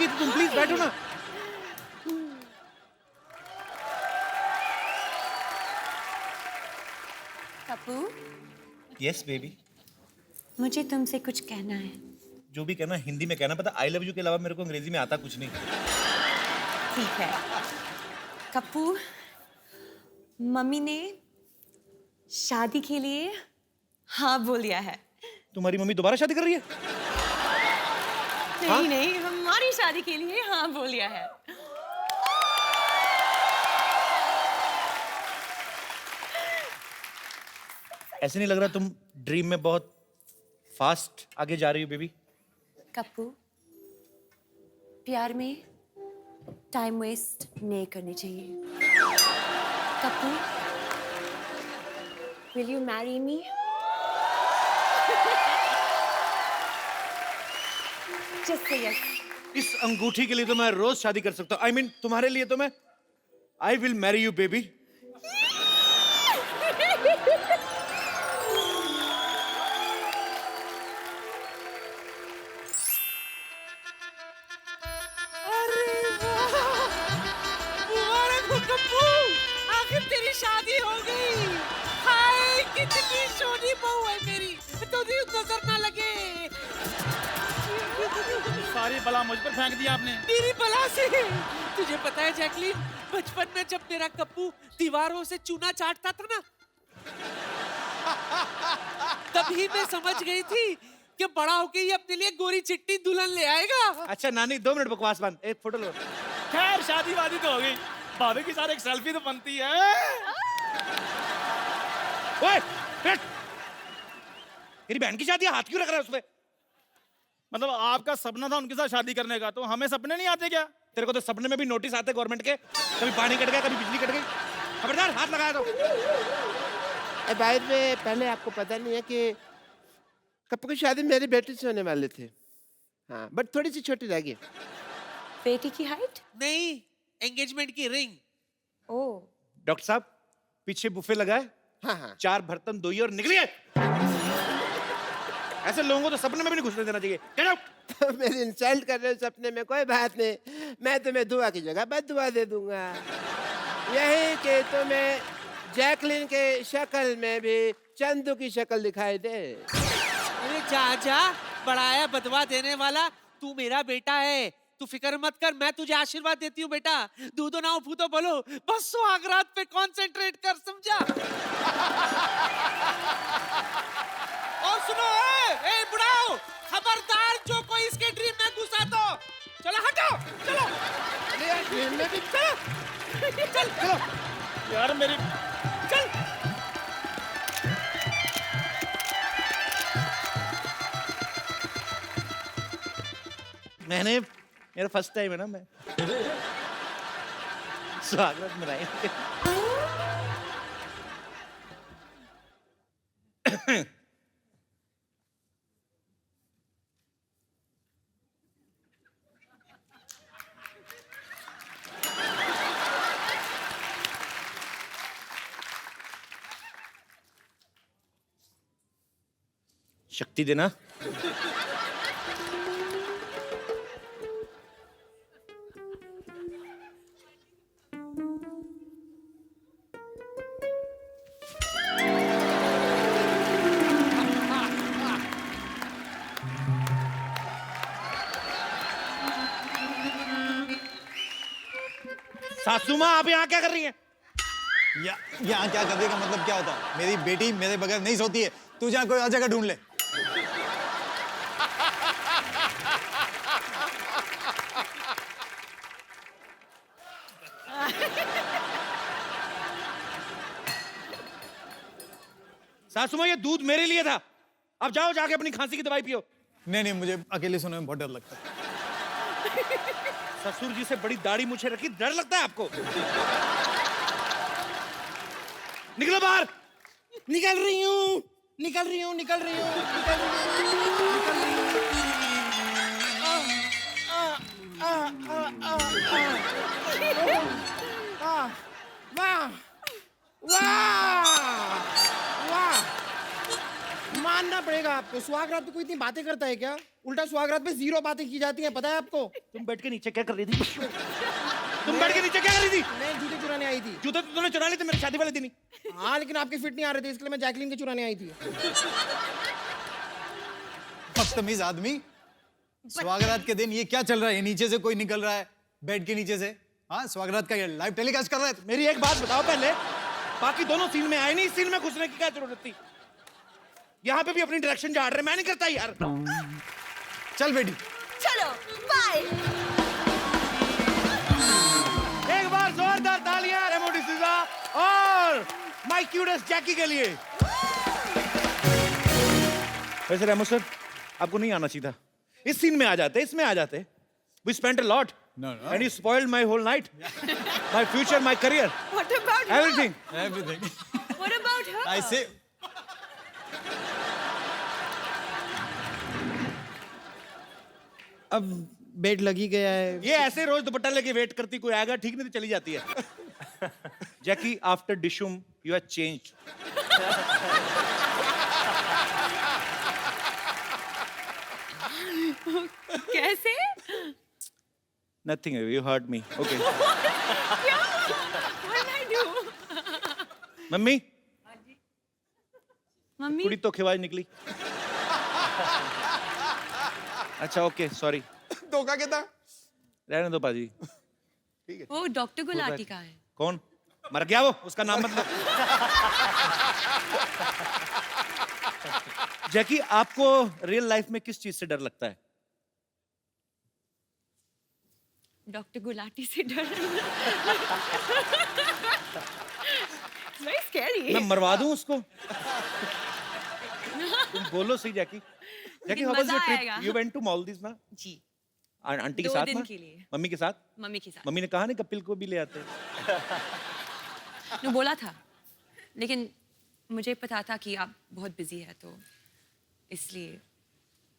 थी तुम? प्लीज बैठो ना। Kappu, yes baby. मुझे तुमसे कुछ कहना है। जो भी कहना हिंदी में कहना, पता आई लव यू के अलावा मेरे को अंग्रेजी में आता कुछ नहीं। ठीक है कप्पू, मम्मी ने शादी के लिए हाँ बोल दिया है। तुम्हारी मम्मी दोबारा शादी कर रही है? नहीं हाँ? नहीं, हमारी शादी के लिए हाँ बोल दिया है। ऐसे नहीं लग रहा तुम ड्रीम में बहुत फास्ट आगे जा रही हो बेबी? कप्पू, प्यार में टाइम वेस्ट नहीं करनी चाहिए। Kappu, will you marry me? Just say yes. इस अंगूठी के लिए तो मैं रोज शादी कर सकता हूँ। I mean, तुम्हारे लिए तो मैं I will marry you baby। आखिर तेरी शादी हो गई। हाय कितनी सोनी बहू है मेरी, तुझे नजर ना लगे। सारी बला मुझ पर फेंक दिया आपने। तेरी बला से। तुझे पता है जैकलीन, बचपन में जब मेरा कप्पू दीवारों से चूना चाटता था ना, तभी मैं समझ गई थी कि बड़ा होके ये अपने लिए गोरी चिट्टी दुल्हन ले आएगा। अच्छा नानी 2 मिनट बकवास बंद, एक फोटो लो। खैर शादी वादी तो हो गई, भाभी के साथ एक सेल्फी तो बनती है। ओए, हट! तेरी बहन की शादी है, हाथ क्यों रख रहा है उसपे? मतलब आपका सपना था उनके साथ शादी करने का, तो हमें सपने नहीं आते क्या? तेरे को तो सपने में भी नोटिस आते गवर्नमेंट के, कभी पानी कट गया, कभी बिजली कट गई। खबरदार, हाथ लगाया तो। बाहर में पहले आपको पता नहीं है कि कप्पू की शादी मेरी बेटी से होने वाले थे। हाँ, बट थोड़ी सी छोटी रह गई। बेटी की हाइट? नहीं, एंगेजमेंट की रिंग। ओह, डॉक्टर साहब, पीछे बुफे लगाए, हाँ हाँ 4 बर्तन धोइए और निकलिए। ऐसे लोगों को तो सपने में भी नहीं घुसने देना चाहिए। Get out. तो मेरी इंसल्ट कर रहे हो सपने में, कोई बात नहीं, मैं तुम्हें दुआ की जगह बद्दुआ दे दूंगा। यही कि तुम्हें जैकलिन के शक्ल में भी चंदू की शक्ल दिखाई दे। अरे जा जा, बड़ाया बदवा देने वाला। तू मेरा बेटा है, तू फिक्र मत कर, मैं तुझे आशीर्वाद देती हूँ बेटा। दूधो ना फूतो बोलो, बस सुहागरात पे कंसंट्रेट कर, समझा? और सुनो, ए बुढ़ाओ, खबरदार जो कोई इसके ड्रीम में घुसा तो चलो हटो, चलो। ड्रीम में भी चलो चल चलो यार मेरी चल। मेरा फर्स्ट टाइम है ना, मैं स्वागत मनाएंगे। शक्ति देना। सासू माँ, आप यहाँ क्या कर रही हैं? यहाँ क्या करने का मतलब क्या होता है? मेरी बेटी मेरे बगैर नहीं सोती है। तू जहाँ कोई और जगह ढूंढ ले। सासू माँ, ये दूध मेरे लिए था, अब जाओ जाके अपनी खांसी की दवाई पियो। नहीं, मुझे अकेले सोने में बहुत डर लगता है। ससुर जी से बड़ी दाढ़ी मुझे रखी, डर लगता है आपको? निकलो बाहर। निकल रही हूँ, निकल रही हूँ, निकल रही हूँ, निकल रही हूँ, निकल रही हूँ। वाह वाह वाह, मानना पड़ेगा आपको। सुहाग रात पे कोई इतनी बातें करता है क्या? उल्टा सुहाग रात पे 0 बातें की जाती हैं, पता है आपको? तुम बैठ के नीचे क्या कर रही थी? तुम बैठ के नीचे क्या कर रही थी? मैं जूते चुराने आई थी। जूते तो तुमने चुरा लिए थे मेरी शादी वाले दिन ही। हाँ, लेकिन आपके फिट नहीं आ रहे थे, इसलिए मैं जैकलीन के चुराने आई थी। बदतमीज आदमी। स्वागरात के दिन ये क्या चल रहा है? ये नीचे से कोई निकल रहा है बेड के नीचे से। हाँ, स्वागरात का लाइव टेलीकास्ट कर रहा है। मेरी एक बात बताओ पहले, बाकी दोनों सीन में आए नहीं, इस सीन में घुसने की क्या जरूरत थी? यहाँ पे भी अपनी डायरेक्शन झाड़ रहे, मैं नहीं करता यार। चल बेटी। चलो बाय। एक बार जोरदार तालियां रेमो डिसूजा और माय क्यूटेस्ट जैकी के लिए। वैसे रेमो सर, आपको नहीं आना चाहिए था। इस सीन में आ जाते, इसमें आ जाते। We spent a lot. No. And you spoiled my whole night. My future, my career. What about her? Everything. Everything. What about her? I say. अब बेड लगी गया है। ये ऐसे रोज दुपट्टा लेके वेट करती, कोई आएगा ठीक नहीं तो चली जाती है। जैकी, आफ्टर डिशुम यू हैव चेंज्ड। कैसे? Nothing, you hurt me. Okay. क्या? What did I do? Mummy, mummy कुड़ी तो खिवाज निकली। अच्छा ओके, सॉरी। धोखा क्या था? रहने दो पाजी। वो डॉक्टर गुलाटी का है। कौन? मर गया वो, उसका नाम मत लो। जैकी, आपको रियल लाइफ में किस चीज से डर लगता है? डॉक्टर गुलाटी से डर। Very scary. मैं मरवा दूं उसको? तुम बोलो सही जैकी। जैकी, how was मजा your trip? आएगा। You went to Maldives ना? जी, आंटी के 2 साथ दिन ना? के लिए। मम्मी के साथ? मम्मी के साथ। मम्मी ने कहा नहीं कपिल को भी ले आते। ने बोला था, लेकिन मुझे पता था कि आप बहुत बिजी है, तो इसलिए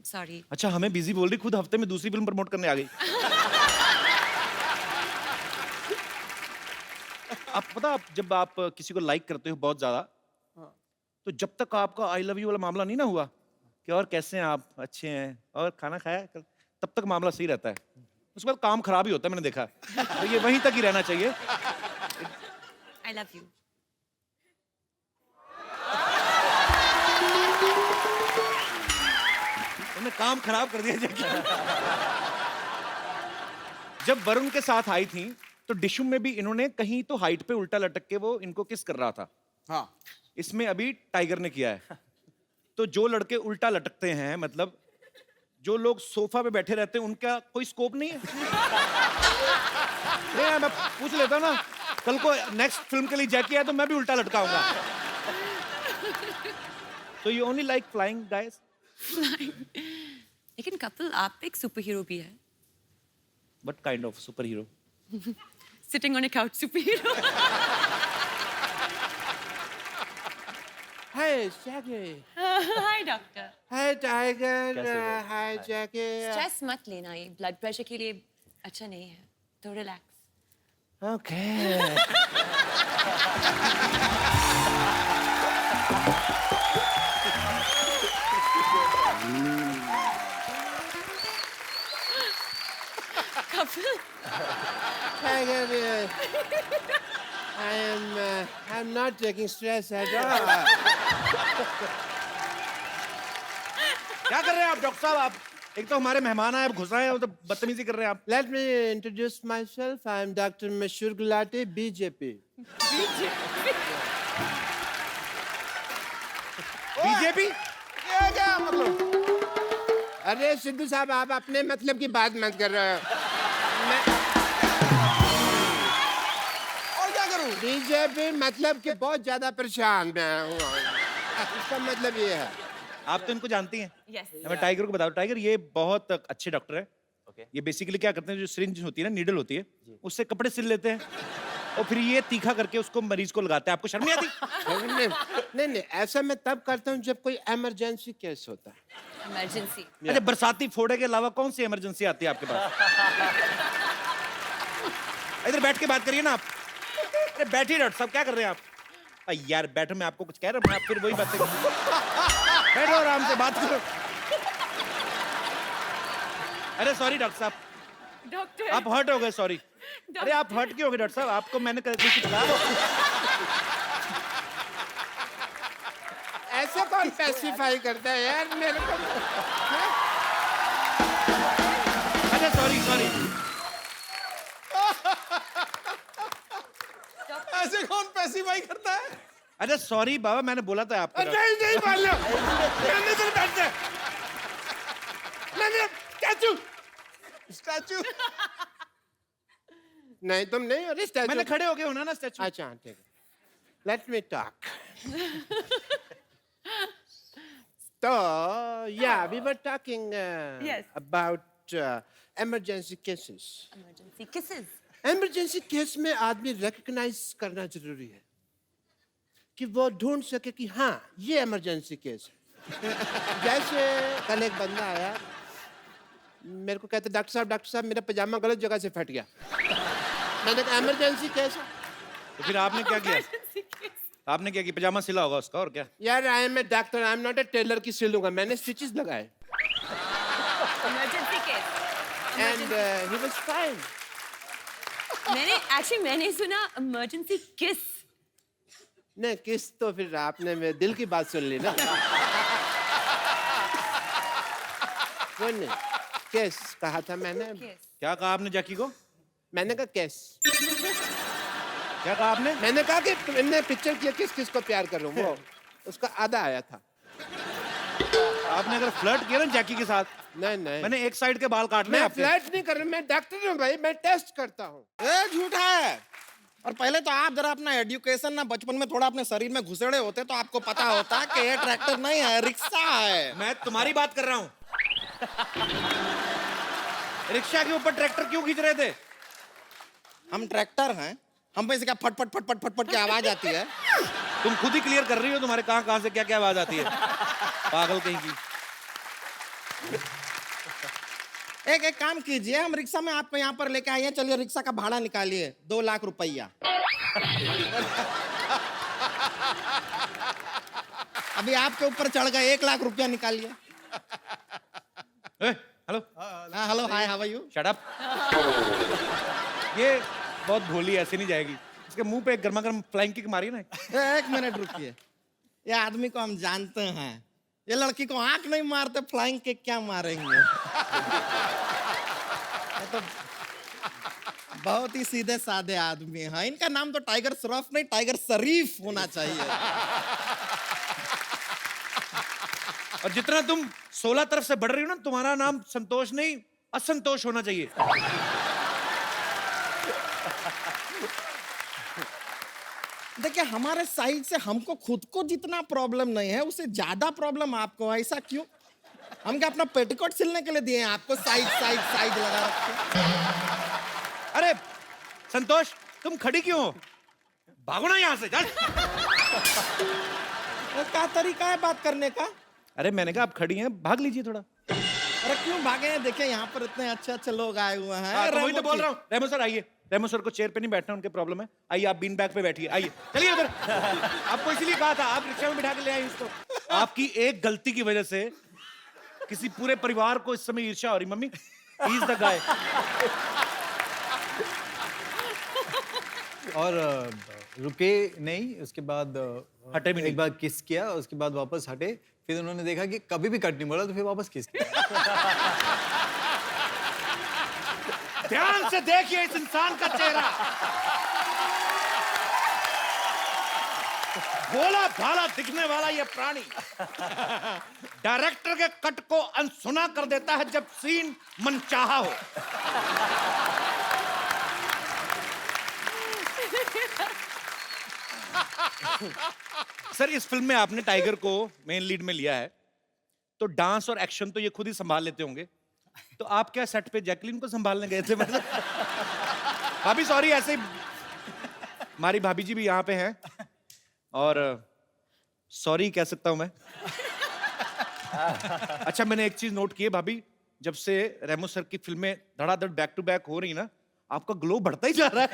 सॉरी। अच्छा, हमें बिजी बोल रही, खुद हफ्ते में दूसरी फिल्म प्रमोट करने आ गई। आप पता, जब आप किसी को लाइक करते हो बहुत ज्यादा, तो जब तक आपका आई लव यू वाला मामला नहीं ना हुआ कि और कैसे हैं आप, अच्छे हैं और खाना खाया, तब तक मामला सही रहता है। उसके बाद काम खराब ही होता है, मैंने देखा। तो ये वहीं तक ही रहना चाहिए। I love you. उन्होंने काम खराब कर दिया। जब वरुण के साथ आई थी तो डिशुम में भी इन्होंने कहीं तो हाइट पे उल्टा लटक के वो इनको किस कर रहा था। हाँ। इसमें अभी टाइगर ने किया है। तो जो लड़के उल्टा लटकते हैं, मतलब जो लोग सोफा पे बैठे रहते हैं, उनका कोई स्कोप नहीं है। नहीं, मैं पूछ लेता हूं ना, कल को नेक्स्ट फिल्म के लिए जैकी है तो मैं भी उल्टा लटकाऊंगा। तो you only like flying guys? लेकिन कपिल, आप एक सुपर हीरो भी है। What kind of superhero? Sitting on a couch superhero. Hey, Jackie. Hi doctor. Hi, Tiger. Hi, Jackie. Stress मत लेना, ये ब्लड प्रेशर के लिए अच्छा नहीं है, तो relax. Okay. Kapil, Tiger, I'm not taking stress at all. क्या कर रहे हैं आप डॉक्टर साहब? आप एक तो हमारे मेहमान आए, अब घुस रहे हैं, तो बदतमीजी कर रहे हैं आप। Let me introduce myself. I'm Dr. Mashur Gulati, BJP. BJP? ये क्या मतलब? अरे सिद्धू साहब, आप अपने मतलब की बात मत कर रहे हो। और क्या करूं? बीजेपी मतलब कि बहुत ज्यादा परेशान मैं हूँ। इसका मतलब ये है। आप तो इनको जानती हैं। यस। मैं टाइगर को बताऊं, टाइगर ये बहुत अच्छे डॉक्टर है। ये बेसिकली क्या करते हैं, जो सिरिंज होती है ना, नीडल होती है, उससे कपड़े सिल लेते हैं और फिर ये तीखा करके उसको मरीज को लगाते हैं। आपको शर्म नहीं आती? नहीं, ऐसा मैं तब करता हूँ जब कोई इमरजेंसी केस होता है। इमरजेंसी। अच्छा, बरसाती फोड़े के अलावा कौन सी इमरजेंसी आती है आपके पास? इधर बैठ के बात करिए ना आप। अरे बैठिए डॉक्टर साहब, क्या कर रहे हैं आप? यार बैठो, मैं आपको कुछ कह रहा हूँ, आप फिर वही बातें बैठो आराम से बात करो। अरे सॉरी डॉक्टर साहब, डॉक्टर आप हर्ट हो गए, सॉरी। अरे आप हर्ट क्यों हो गए डॉक्टर साहब? आपको मैंने कुछ कहा? ऐसे कौन पैसिफाई करता है यार मेरे को? अच्छा सॉरी सॉरी। ऐसे कौन पैसिफाई करता है? अच्छा सॉरी बाबा, मैंने बोला था आपको। नहीं नहीं बोलो, मैंने तो बैठ जा, मैंने स्टैचू स्टैचू। नहीं तुम नहीं हो स्टैचू। मैंने खड़े हो गए होना ना स्टैचू। अच्छा ठीक है, लेट मी टॉक। तो yeah, we were talking Yes. about emergency cases. Emergency kisses. Emergency case में आदमी रिकग्नाइज करना जरूरी है कि वो ढूंढ सके कि हाँ ये इमरजेंसी केस है। जैसे कल एक बंदा आया मेरे को कहते डॉक्टर साहब मेरा पजामा गलत जगह से फट गया। मैंने कहा इमरजेंसी केस है। तो फिर आपने क्या किया? आपने क्या किया? पजामा सिला होगा उसका, और क्या? यार I am a doctor, I am not a tailor की सिलूंगा, मैंने स्टिचेस लगाए emergency case. And he was fine. मैंने सुना इमरजेंसी किस। नहीं किस तो फिर आपने मेरे दिल की बात सुन ली ना। वो नहीं, केस कहा था मैंने। क्या कहा आपने जैकी को? मैंने कहा केस। क्या कहा आपने? मैंने कहा कि तुमने पिक्चर किया किस किस को प्यार कर रहा हूँ, वो उसका आधा आया था। आपने अगर फ्लर्ट किया ना जैकी के साथ, नहीं नहीं मैंने एक साइड के बाल काटने मैं आपके। फ्लर्ट नहीं कर रहा, मैं डॉक्टर हूँ भाई, मैं टेस्ट करता हूँ। ए झूठा है। और पहले तो आप जरा अपना एजुकेशन ना बचपन में थोड़ा अपने शरीर में घुसेड़े होते तो आपको पता होता कि ये ट्रैक्टर नहीं है, रिक्शा है। मैं तुम्हारी बात कर रहा हूँ। रिक्शा के ऊपर ट्रैक्टर क्यों खींच रहे थे? हम ट्रैक्टर हैं, हम पे से क्या फट फट फट फट फट फट की आवाज आती है। तुम खुद ही क्लियर कर रही हो, तुम्हारे कहाँ कहाँ से क्या क्या आवाज आती है, पागल कहीं की। एक काम कीजिए, हम रिक्शा में आपको यहाँ पर लेके आइए, चलिए रिक्शा का भाड़ा निकालिए, 2 लाख रुपया। अभी आपके ऊपर चढ़ गए, 1 लाख रुपया निकालिए। हेलो हाँ hello hi how are you? Shut up. ये बहुत भोली, ऐसे नहीं जाएगी। इसके मुंह पे एक गर्मा गर्म फ्लाइंग किक मारी ना। 1 मिनट रुकिए, ये आदमी को हम जानते हैं, ये लड़की को आंख नहीं मारते, फ्लाइंग किक क्या मारेंगे? ये तो बहुत ही सीधे साधे आदमी हैं। इनका नाम तो टाइगर श्रॉफ नहीं, टाइगर शरीफ होना चाहिए। और जितना तुम 16 तरफ से बढ़ रही हो ना, तुम्हारा नाम संतोष नहीं असंतोष होना चाहिए। देखिए हमारे साइड से हमको खुद को जितना प्रॉब्लम नहीं है, उससे ज्यादा प्रॉब्लम आपको है। ऐसा क्यों? हम क्या अपना पेटीकोट सिलने के लिए दिए हैं आपको? साइड साइड साइड लगा रखे। अरे संतोष, तुम खड़ी क्यों हो? भागो ना यहाँ से, चल। क्या तरीका है बात करने का? अरे मैंने कहा आप खड़ी हैं, भाग लीजिए थोड़ा। अरे क्यों भागे हैं? देखिए यहाँ पर इतने अच्छे अच्छे लोग आए हुए हैं। हाँ, तो वही तो रेमो बोल की- रहा हूँ। रेमो सर आइए। रेमो सर को चेयर पे नहीं बैठना, उनके प्रॉब्लम है। आइए आप बीन बैग पे बैठिए, आइए चलिए उधर। आपको इसीलिए कहा था, आप रिक्शा में बिठा के ले आए इसको। आपकी एक गलती की वजह से किसी पूरे परिवार को इस समय ईर्ष्या हो रही। Mummy, he is the guy. और रुके नहीं, उसके बाद हटे भी नहीं। एक बार किस किया, उसके बाद वापस हटे, फिर उन्होंने देखा कि कभी भी कट नहीं बोला, तो फिर वापस किस किया। ध्यान से देखिए इस इंसान का चेहरा। भोला भाला दिखने वाला ये प्राणी डायरेक्टर के कट को अनसुना कर देता है जब सीन मनचाहा हो। सर इस फिल्म में आपने टाइगर को मेन लीड में लिया है, तो डांस और एक्शन तो ये खुद ही संभाल लेते होंगे, तो आप क्या सेट पे जैकलीन को संभालने गए थे? मतलब भाभी सॉरी, ऐसे ही हमारी भाभी जी भी यहाँ पे हैं, और सॉरी कह सकता हूं मैं। अच्छा मैंने एक चीज नोट की है भाभी, जब से रेमो सर की फिल्में धड़ाधड़ बैक टू बैक हो रही ना, आपका ग्लो बढ़ता ही जा रहा है।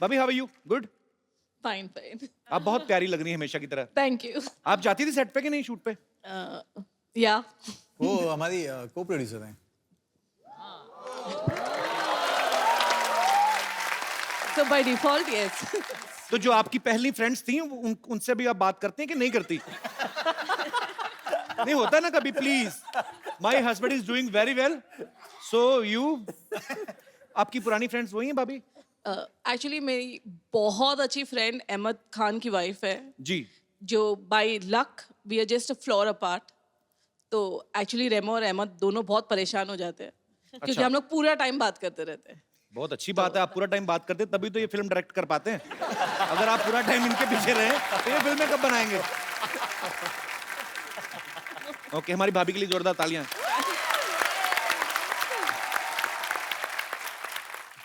भाभी how are you? Good. Fine fine आप बहुत प्यारी लग रही हैं हमेशा की तरह। थैंक यू आप जाती थी सेट पे कि नहीं शूट पे? या वो हमारी को प्रोड्यूसर हैं। सो बाय डिफॉल्ट यस तो जो आपकी पहली फ्रेंड्स थी उनसे भी आप बात करते हैं कि नहीं करती? नहीं होता ना कभी, please. My husband is doing very well, so you. आपकी पुरानी फ्रेंड्स वही हैं भाभी? एक्चुअली मेरी बहुत अच्छी फ्रेंड अहमद खान की वाइफ है, जी। जो by luck we are just a floor apart. तो एक्चुअली रेमो और अहमद दोनों बहुत परेशान हो जाते हैं क्योंकि अच्छा। हम लोग पूरा टाइम बात करते रहते हैं। बहुत अच्छी बात है, आप पूरा टाइम बात करते हैं तभी तो ये फिल्म डायरेक्ट कर पाते हैं। अगर आप पूरा टाइम इनके पीछे रहे तो ये फिल्में कब बनाएंगे? ओके, हमारी भाभी के लिए जोरदार तालियां।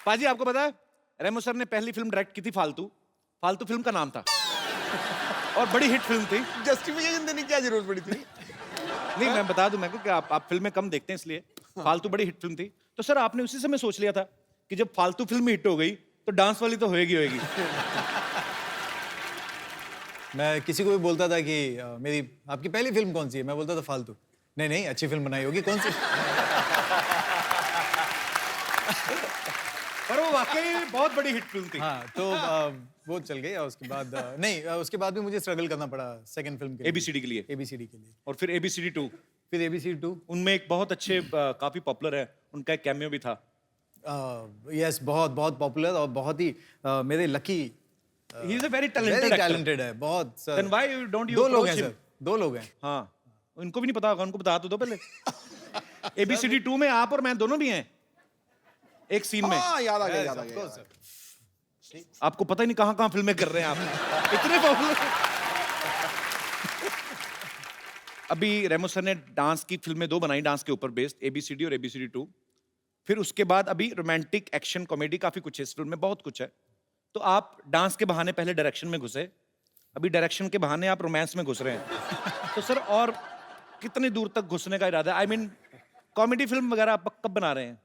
पाजी आपको पता है रेमो सर ने पहली फिल्म डायरेक्ट की थी फालतू। फालतू फिल्म का नाम था और बड़ी हिट फिल्म थी। जस्टिफिकेशन देने की क्या जरूरत पड़ी थी? नहीं, मैं बता दूं मैं कि आप फिल्में कम देखते हैं इसलिए। फालतू बड़ी हिट फिल्म थी। तो सर आपने उसी समय सोच लिया था कि जब फालतू फिल्म हिट हो गई तो डांस वाली तो होएगी होएगी। मैं किसी को भी बोलता था कि मेरी आपकी पहली फिल्म कौन सी है, मैं बोलता था फालतू। नहीं नहीं, अच्छी फिल्म बनाई होगी, कौन सी? पर वो वाकई बहुत बड़ी हिट फिल्म थी। हाँ, तो वो चल गई और उसके बाद नहीं, उसके बाद भी मुझे स्ट्रगल करना पड़ा सेकंड फिल्म के ABCD के लिए। ABCD के लिए। और फिर ABCD 2। फिर ABCD 2। उनमें एक बहुत अच्छे काफी पॉपुलर है, उनका एक कैमियो भी था। यस, बहुत बहुत पॉपुलर और बहुत ही मेरे lucky, he is a very talented actor. Talented है बहुत sir. Then why don't you दो लोग अप्रोच हैं हिम? सर, दो लोग हैं। हाँ, उनको भी नहीं पता होगा, उनको बता तो दो पहले। ABCD 2 में आप और मैं दोनों भी हैं एक सीन में। हाँ, याद आ गया, Yes, याद आ of गया। course, sir. आपको पता ही नहीं कहां कहां फिल्में कर रहे हैं आप, इतने पॉपुलर। अभी रेमो सर ने डांस की फिल्में 2 बनाई, डांस के ऊपर बेस्ड, ABCD और ABCD 2। फिर उसके बाद अभी रोमांटिक एक्शन कॉमेडी काफी कुछ है इस फिल्म में, बहुत कुछ है। तो आप डांस के बहाने पहले डायरेक्शन में घुसे, अभी डायरेक्शन के बहाने आप रोमांस में घुस रहे हैं। तो सर और कितनी दूर तक घुसने का इरादा है? आई मीन कॉमेडी फिल्म वगैरह आप कब बना रहे हैं?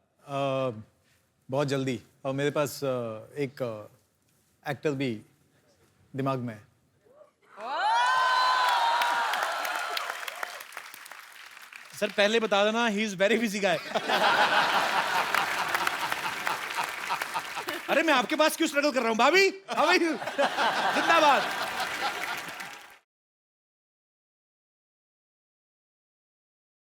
बहुत जल्दी, और मेरे पास एक एक्टर भी दिमाग में है। सर पहले बता देना, ही इज वेरी बिजी गाय। अरे मैं आपके पास क्यों स्ट्रगल कर रहा हूं भाभी? जिंदाबाद।